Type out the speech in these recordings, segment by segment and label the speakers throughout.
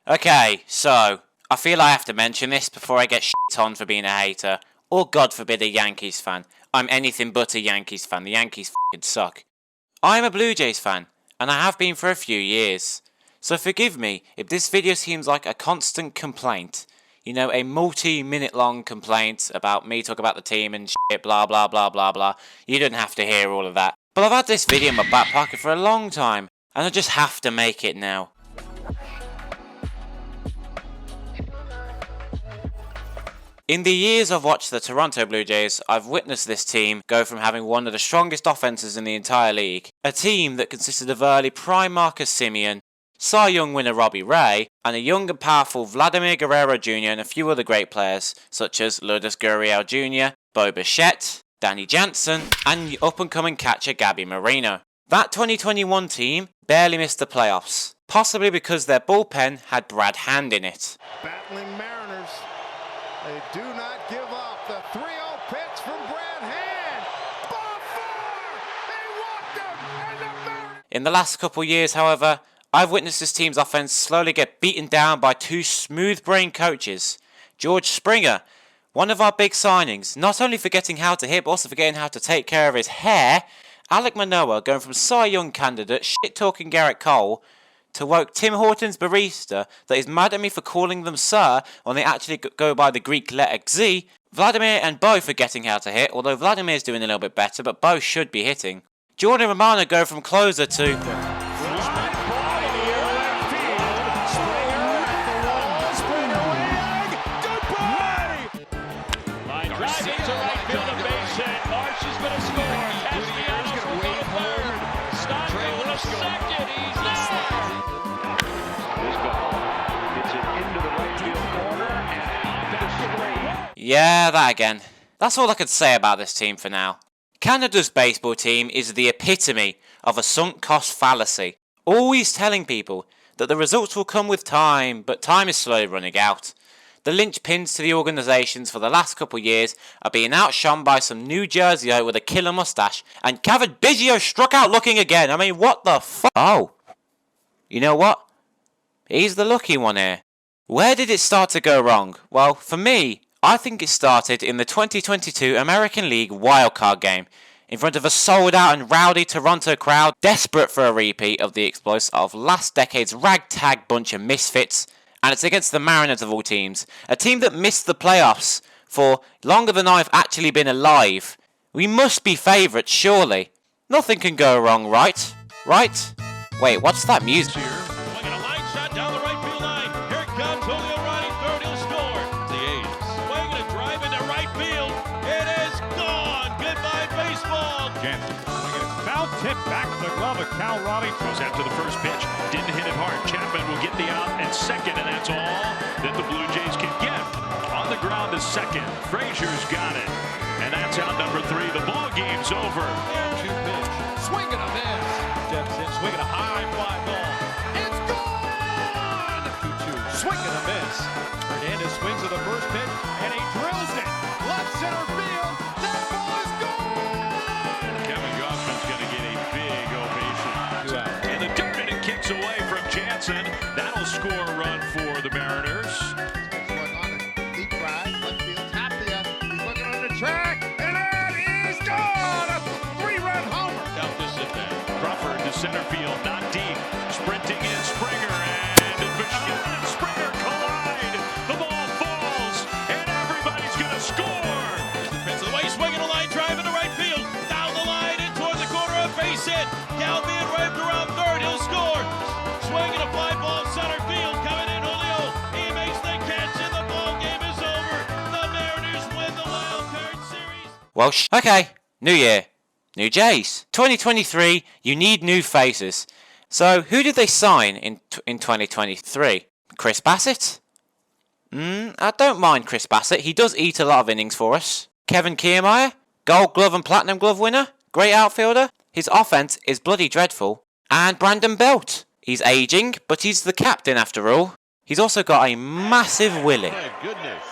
Speaker 1: Okay, so, I feel I have to mention this before I get shit on for being a hater, or God forbid a Yankees fan. I'm anything but a Yankees fan, the Yankees f***ing suck. I'm a Blue Jays fan, and I have been for a few years. So forgive me if this video seems like a constant complaint. You know, a multi-minute long complaint about me talking about the team and shit, blah blah blah blah blah. You didn't have to hear all of that. But I've had this video in my back pocket for a long time, and I just have to make it now. In the years I've watched the Toronto Blue Jays, I've witnessed this team go from having one of the strongest offenses in the entire league, a team that consisted of early prime Marcus Semien, Cy Young winner Robbie Ray, and a young and powerful Vladimir Guerrero Jr. and a few other great players, such as Lourdes Gurriel Jr., Bo Bichette, Danny Jansen, and up-and-coming catcher Gabby Moreno. That 2021 team barely missed the playoffs, possibly because their bullpen had Brad Hand in it.
Speaker 2: Battling Mariners. They do not give up. The 3-0 pitch from Brad Hand. Ball four! They walked him, and the Mariners...
Speaker 1: In the last couple years, however, I've witnessed this team's offense slowly get beaten down by two smooth-brained coaches. George Springer, one of our big signings, not only forgetting how to hit, but also forgetting how to take care of his hair. Alek Manoah going from Cy Young candidate, shit-talking Garrett Cole, to woke Tim Hortons barista that is mad at me for calling them sir when they actually go by the Greek letter Xi. Vladimir and Bo forgetting how to hit, although Vladimir's doing a little bit better, but Bo should be hitting. Jordan Romano go from closer to... Yeah, that again. That's all I could say about this team for now. Canada's baseball team is the epitome of a sunk cost fallacy, always telling people that the results will come with time, but time is slowly running out. The linchpins to the organisations for the last couple years are being outshone by some New Jerseyo with a killer moustache, and Cavan Biggio struck out looking again. I mean, what the fuck? Oh, you know what? He's the lucky one here. Where did it start to go wrong? Well, for me, I think it started in the 2022 American League wildcard game, in front of a sold-out and rowdy Toronto crowd desperate for a repeat of the exploits of last decade's ragtag bunch of misfits, and it's against the Mariners of all teams, a team that missed the playoffs for longer than I've actually been alive. We must be favourites, surely. Nothing can go wrong, right? Right? Wait, what's that music?
Speaker 3: Tip back to the glove of Cal Raleigh. Goes after the first pitch. Didn't hit it hard. Chapman will get the out at second, and that's all that the Blue Jays can get. On the ground to second. Frazier's got it. And that's out number 3. The ball game's over.
Speaker 2: 2 pitch. Swing and a miss.
Speaker 3: Steps in, swinging a high fly ball.
Speaker 2: It's gone! 2-2. Swing and a miss.
Speaker 3: Hernandez swings at the first pitch, and he drills it.
Speaker 2: Left center field. That ball is gone!
Speaker 3: Kevin Goffman's going to get a big ovation.
Speaker 2: 2 out.
Speaker 3: In the dirt, and it kicks away from Jansen. That'll score a run for the Mariners.
Speaker 2: Look on a deep drive. Left field. Tap the end. He's looking on the track. And that is gone! A 3-run homer.
Speaker 3: Out this at that. Crawford to center field. Not deep. Sprinting in Springer. And Bichette and Springer collide. The ball falls. And everybody's going to score.
Speaker 4: Depends on the way he's swinging a line drive into right field. Down the line in towards the corner of base hit. Gal being waved around third. He'll score. Swinging a fly ball center field. Coming in Julio. He makes the catch and the ball game is over. The Mariners win the wild card series.
Speaker 1: Well, okay. New year. New Jays. 2023, you need new faces. So, who did they sign in 2023? Chris Bassett? I don't mind Chris Bassett. He does eat a lot of innings for us. Kevin Kiermaier? Gold Glove and Platinum Glove winner? Great outfielder? His offense is bloody dreadful. And Brandon Belt. He's aging, but he's the captain after all. He's also got a massive willy.
Speaker 2: My goodness.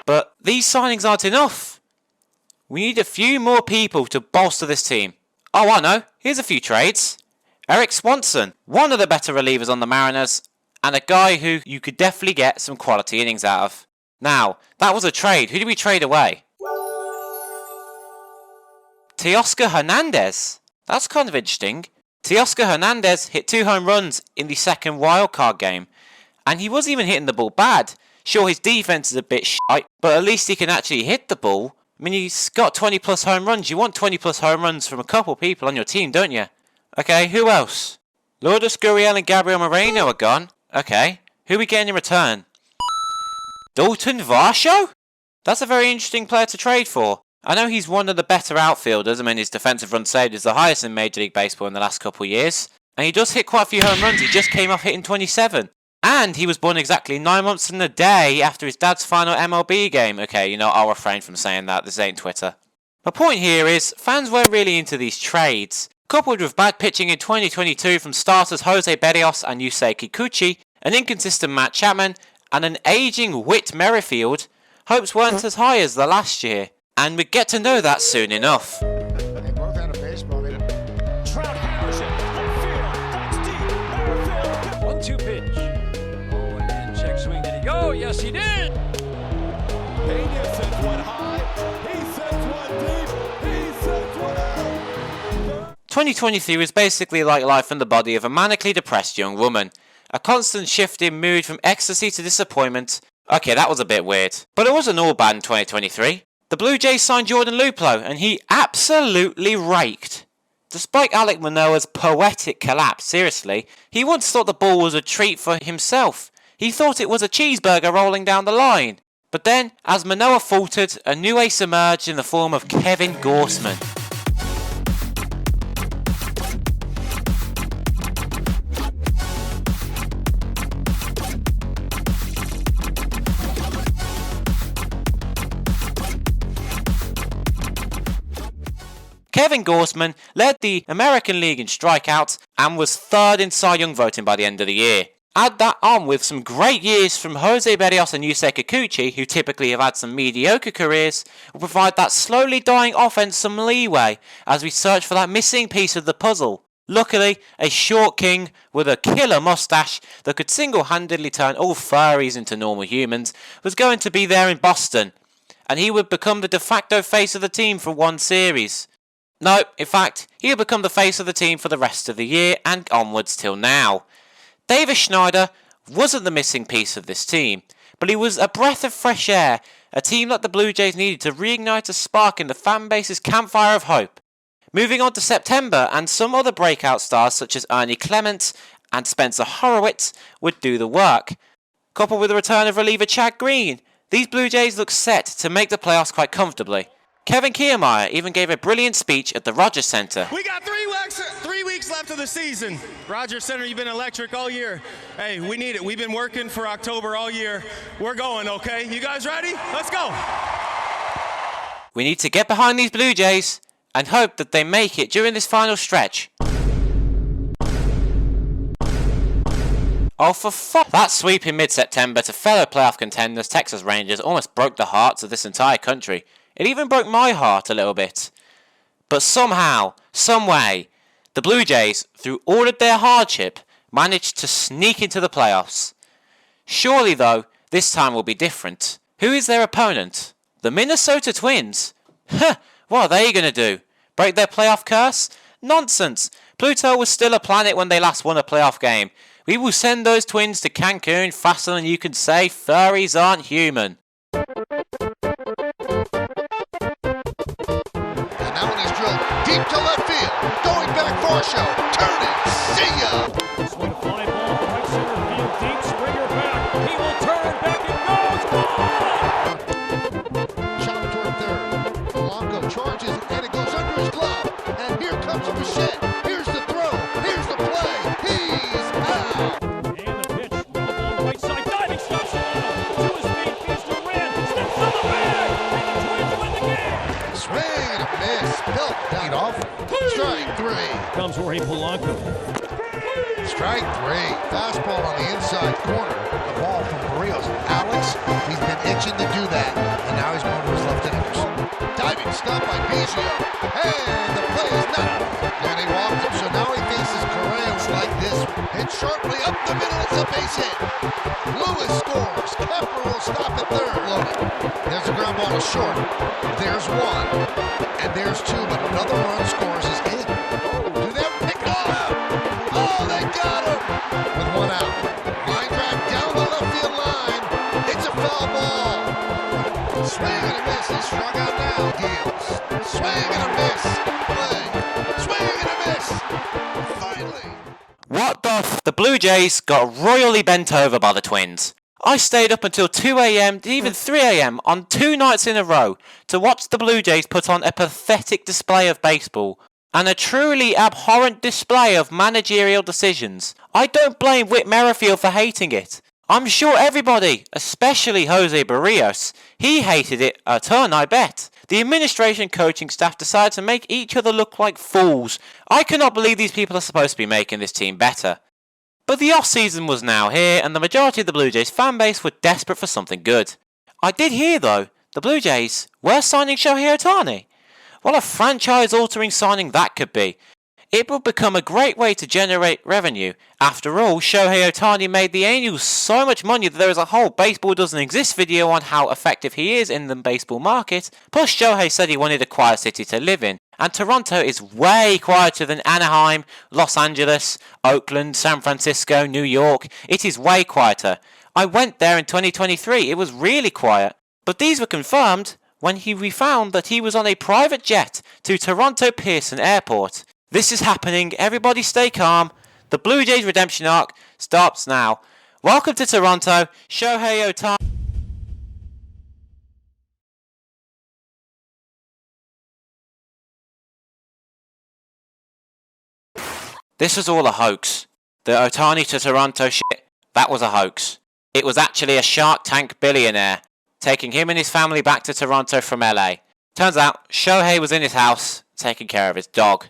Speaker 1: But these signings aren't enough. We need a few more people to bolster this team. Oh, I know. Here's a few trades. Eric Swanson, one of the better relievers on the Mariners, and a guy who you could definitely get some quality innings out of. Now, that was a trade. Who did we trade away? Teoscar Hernandez. That's kind of interesting. Teoscar Hernandez hit 2 home runs in the second wildcard game, and he wasn't even hitting the ball bad. Sure, his defense is a bit shite, but at least he can actually hit the ball. I mean, he's got 20 plus home runs. You want 20 plus home runs from a couple people on your team, don't you? Okay, who else? Lourdes Gurriel and Gabriel Moreno are gone. Okay, who are we getting in return? Dalton Varsho? That's a very interesting player to trade for. I know he's one of the better outfielders. I mean, his defensive run saved is the highest in Major League Baseball in the last couple of years. And he does hit quite a few home runs. He just came off hitting 27. And he was born exactly 9 months and a day after his dad's final MLB game. Okay, you know, I'll refrain from saying that. This ain't Twitter. My point here is, fans weren't really into these trades. Coupled with bad pitching in 2022 from starters Jose Berrios and Yusei Kikuchi, an inconsistent Matt Chapman, and an aging Whit Merrifield, hopes weren't as high as the last year. And we'd get to know that soon enough.
Speaker 2: They both had a baseball.
Speaker 5: Trout hammers it. Left field. That's deep. Merrifield. 1-2 pitch. Oh, and then check swing. Did he go? Yes, he did.
Speaker 2: Pena sends one high. He sends one deep. He sends one out.
Speaker 1: 2023 was basically like life in the body of a manically depressed young woman. A constant shift in mood from ecstasy to disappointment. Okay, that was a bit weird. But it wasn't all bad in 2023. The Blue Jays signed Jordan Luplow, and he absolutely raked. Despite Alek Manoah's poetic collapse, seriously, he once thought the ball was a treat for himself. He thought it was a cheeseburger rolling down the line. But then, as Manoah faltered, a new ace emerged in the form of Kevin Gausman. Kevin Gausman led the American League in strikeouts and was 3rd in Cy Young voting by the end of the year. Add that on with some great years from Jose Berrios and Yusei Kikuchi, who typically have had some mediocre careers, will provide that slowly dying offense some leeway as we search for that missing piece of the puzzle. Luckily, a short king with a killer mustache that could single-handedly turn all furries into normal humans was going to be there in Boston, and he would become the de facto face of the team for one series. No, in fact, he would become the face of the team for the rest of the year and onwards till now. Davis Schneider wasn't the missing piece of this team, but he was a breath of fresh air, a team that the Blue Jays needed to reignite a spark in the fanbase's campfire of hope. Moving on to September, and some other breakout stars such as Ernie Clements and Spencer Horowitz would do the work. Coupled with the return of reliever Chad Green, these Blue Jays look set to make the playoffs quite comfortably. Kevin Kiermaier even gave a brilliant speech at the Rogers Center.
Speaker 6: We got 3 weeks left of the season. Rogers Center, you've been electric all year. Hey, we need it. We've been working for October all year. We're going, okay? You guys ready? Let's go.
Speaker 1: We need to get behind these Blue Jays and hope that they make it during this final stretch. Oh, for fuck! That sweep in mid-September to fellow playoff contenders Texas Rangers almost broke the hearts of this entire country. It even broke my heart a little bit. But somehow, someway, the Blue Jays, through all of their hardship, managed to sneak into the playoffs. Surely, though, this time will be different. Who is their opponent? The Minnesota Twins? Huh, what are they going to do? Break their playoff curse? Nonsense! Pluto was still a planet when they last won a playoff game. We will send those Twins to Cancun faster than you can say furries aren't human.
Speaker 2: Deep to left field, going back for a show, turn it, see ya!
Speaker 5: Swing a fly ball, right center field, deep, Springer back. He will turn back and goes.
Speaker 2: Chop toward third, Polanco charges and it goes under his glove. And here comes Bichette, here's the throw, here's the play, he's out!
Speaker 5: And the pitch, ball on right side, diving shot, to his feet, here's Durant, steps on the bag, and the Twins win the game.
Speaker 2: Swing and a miss, Bill down off. Strike 3.
Speaker 5: Comes Jorge Polanco.
Speaker 2: Strike 3. Fastball on the inside corner. The ball from Barrios. Alex, he's been itching to do that. And now he's going to his left-handers. Diving stop by Biggio. And the play is not. And he walked him, so now he faces Correos like this. Pitch sharply up the middle. It's a base hit. Lewis scores. Kepler will stop at third. Loaded. There's a ground ball to short. There's one. And there's two, but another run scores is in. Do they pick off? Oh, they got him! With one out. Line drive down the left field line. It's a foul ball. Swing and a miss. He struck out now. Deals. Swing and a miss. Play. Swing and a miss. Finally.
Speaker 1: What the f? The Blue Jays got royally bent over by the Twins. I stayed up until 2 a.m. to even 3 a.m. on 2 nights in a row to watch the Blue Jays put on a pathetic display of baseball and a truly abhorrent display of managerial decisions. I don't blame Whit Merrifield for hating it. I'm sure everybody, especially Jose Barrios, he hated it a ton, I bet. The administration coaching staff decided to make each other look like fools. I cannot believe these people are supposed to be making this team better. But the off-season was now here, and the majority of the Blue Jays fan base were desperate for something good. I did hear, though, the Blue Jays were signing Shohei Ohtani. What a franchise-altering signing that could be. It would become a great way to generate revenue. After all, Shohei Ohtani made the Angels so much money that there is a whole baseball doesn't exist video on how effective he is in the baseball market. Plus, Shohei said he wanted a quiet city to live in. And Toronto is way quieter than Anaheim, Los Angeles, Oakland, San Francisco, New York. It is way quieter. I went there in 2023. It was really quiet. But these were confirmed when we found that he was on a private jet to Toronto Pearson Airport. This is happening. Everybody stay calm. The Blue Jays redemption arc starts now. Welcome to Toronto, Shohei Ohtani. This was all a hoax. The Ohtani to Toronto shit, that was a hoax. It was actually a Shark Tank billionaire taking him and his family back to Toronto from LA. Turns out, Shohei was in his house taking care of his dog.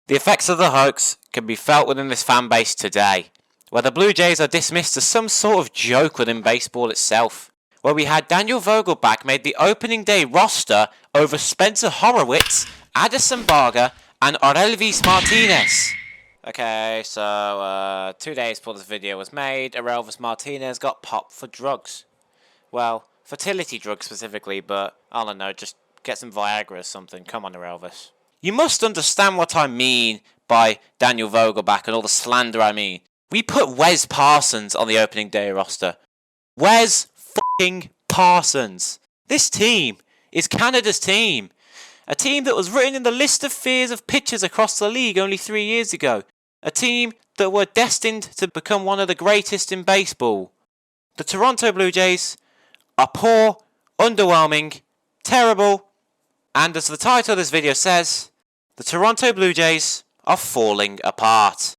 Speaker 1: The effects of the hoax can be felt within this fan base today, where the Blue Jays are dismissed as some sort of joke within baseball itself, where we had Daniel Vogelbach made the opening day roster over Spencer Horowitz, Addison Barger, and Orelvis Martinez. Okay, so 2 days before this video was made, Orelvis Martinez got popped for drugs. Well, fertility drugs specifically, but I don't know, just get some Viagra or something. Come on, Orelvis. You must understand what I mean by Daniel Vogelbach and all the slander I mean. We put Wes Parsons on the opening day roster. Wes fucking Parsons. This team is Canada's team. A team that was written in the list of fears of pitchers across the league only 3 years ago. A team that were destined to become one of the greatest in baseball. The Toronto Blue Jays are poor, underwhelming, terrible, and as the title of this video says, the Toronto Blue Jays are falling apart.